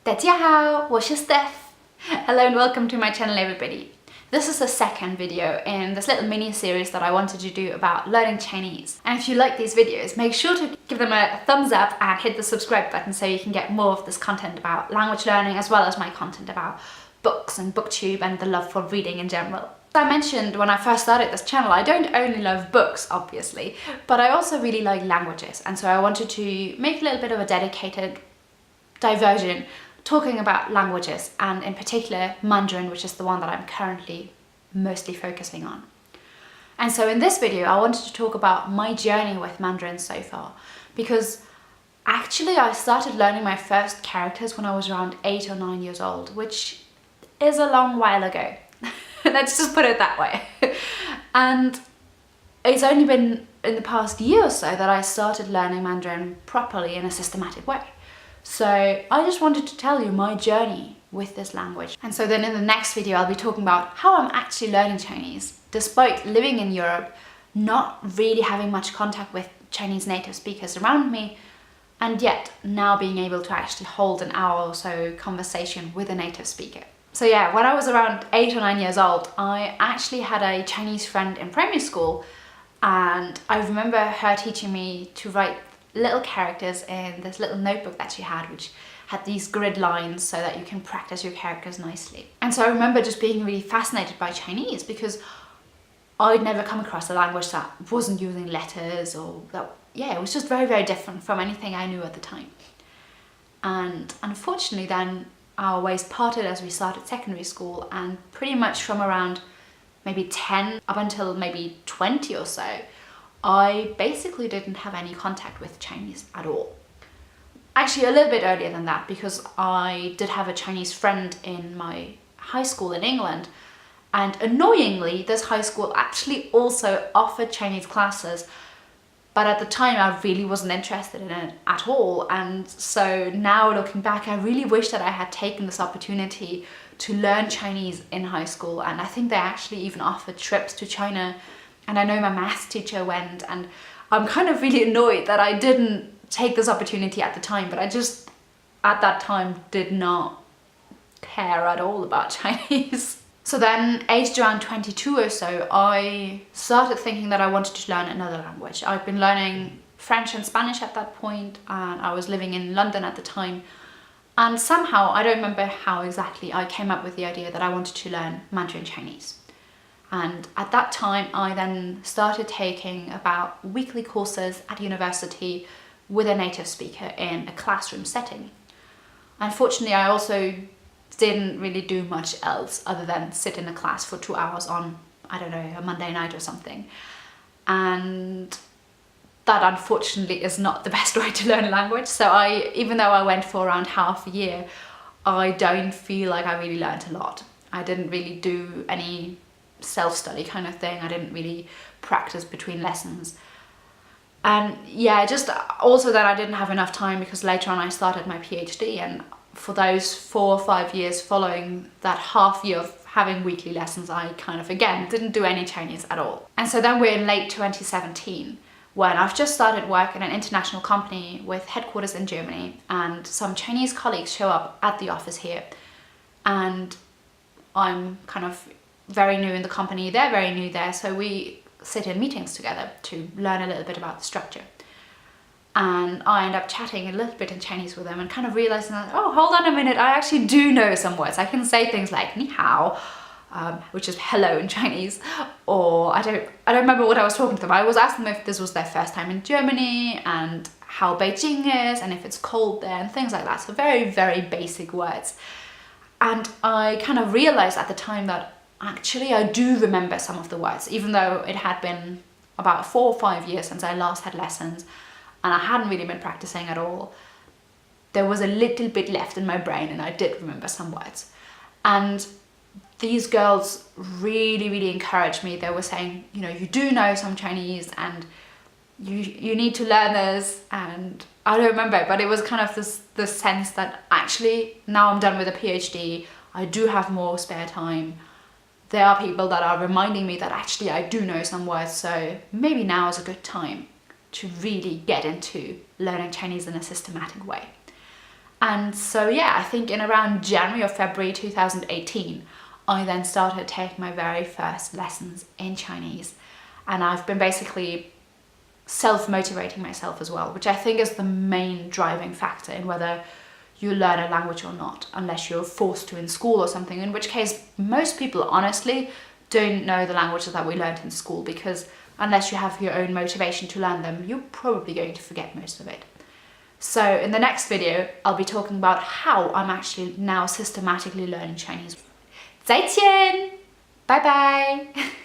大家好，我是 Steph. Hello and welcome to my channel, everybody. This is the second video in this little mini series that I wanted to do about learning Chinese. And if you like these videos, make sure to give them a thumbs up and hit the subscribe button so you can get more of this content about language learning, as well as my content about books and booktube and the love for reading in general. As I mentioned when I first started this channel, I don't only love books, obviously, but I also really like languages. And so I wanted to make a little bit of a dedicated diversion talking about languages, and in particular Mandarin, which is the one that I'm currently mostly focusing on. And so in this video I wanted to talk about my journey with Mandarin so far, because actually I started learning my first characters when I was around 8 or 9 years old, which is a long while ago. Let's just put it that way. And it's only been in the past year or so that I started learning Mandarin properly in a systematic way. So I just wanted to tell you my journey with this language. And so then in the next video I'll be talking about how I'm actually learning Chinese, despite living in Europe, not really having much contact with Chinese native speakers around me, and yet now being able to actually hold an hour or so conversation with a native speaker. So yeah, when I was around 8 or 9 years old, I actually had a Chinese friend in primary school, and I remember her teaching me to write little characters in this little notebook that she had, which had these grid lines so that you can practice your characters nicely. And so I remember just being really fascinated by Chinese, because I'd never come across a language that wasn't using letters, or that, yeah, it was just very, very different from anything I knew at the time. And unfortunately then our ways parted as we started secondary school, and pretty much from around maybe 10 up until maybe 20 or so, I basically didn't have any contact with Chinese at all. Actually, a little bit earlier than that, because I did have a Chinese friend in my high school in England, and annoyingly, this high school actually also offered Chinese classes, but at the time I really wasn't interested in it at all. And so now looking back, I really wish that I had taken this opportunity to learn Chinese in high school, and I think they actually even offered trips to China. And I know my maths teacher went, and I'm kind of really annoyed that I didn't take this opportunity at the time, but I just, at that time, did not care at all about Chinese. So then, aged around 22 or so, I started thinking that I wanted to learn another language. I'd been learning French and Spanish at that point, and I was living in London at the time. And somehow, I don't remember how exactly, I came up with the idea that I wanted to learn Mandarin Chinese. And at that time, I then started taking about weekly courses at university with a native speaker in a classroom setting. Unfortunately, I also didn't really do much else other than sit in a class for 2 hours on, I don't know, a Monday night or something. And that unfortunately is not the best way to learn a language. So even though I went for around half a year, I don't feel like I really learned a lot. I didn't really do any self-study kind of thing. I didn't really practice between lessons. And yeah, just also that I didn't have enough time, because later on I started my PhD, and for those 4 or 5 years following that half year of having weekly lessons, I kind of again didn't do any Chinese at all. And so then we're in late 2017, when I've just started work in an international company with headquarters in Germany, and some Chinese colleagues show up at the office here, and I'm kind of very new in the company, they're very new there, so we sit in meetings together to learn a little bit about the structure. And I end up chatting a little bit in Chinese with them, and kind of realizing that, oh, hold on a minute, I actually do know some words. I can say things like ni hao, which is hello in Chinese, or I don't remember what I was talking to them. I was asking them if this was their first time in Germany, and how Beijing is, and if it's cold there, and things like that. So very, very basic words. And I kind of realized at the time that actually I do remember some of the words, even though it had been about 4 or 5 years since I last had lessons, and I hadn't really been practicing at all. There was a little bit left in my brain, and I did remember some words. And these girls really, really encouraged me. They were saying, you know, you do know some Chinese, and you need to learn this. And I don't remember, but it was kind of this sense that actually now I'm done with a PhD, I do have more spare time. There are people that are reminding me that actually I do know some words, so maybe now is a good time to really get into learning Chinese in a systematic way. And so yeah, I think in around January or February 2018, I then started taking my very first lessons in Chinese. And I've been basically self-motivating myself as well, which I think is the main driving factor in whether you learn a language or not, unless you're forced to in school or something, in which case most people honestly don't know the languages that we learned in school, because unless you have your own motivation to learn them, you're probably going to forget most of it. So in the next video, I'll be talking about how I'm actually now systematically learning Chinese. 再见! Bye bye!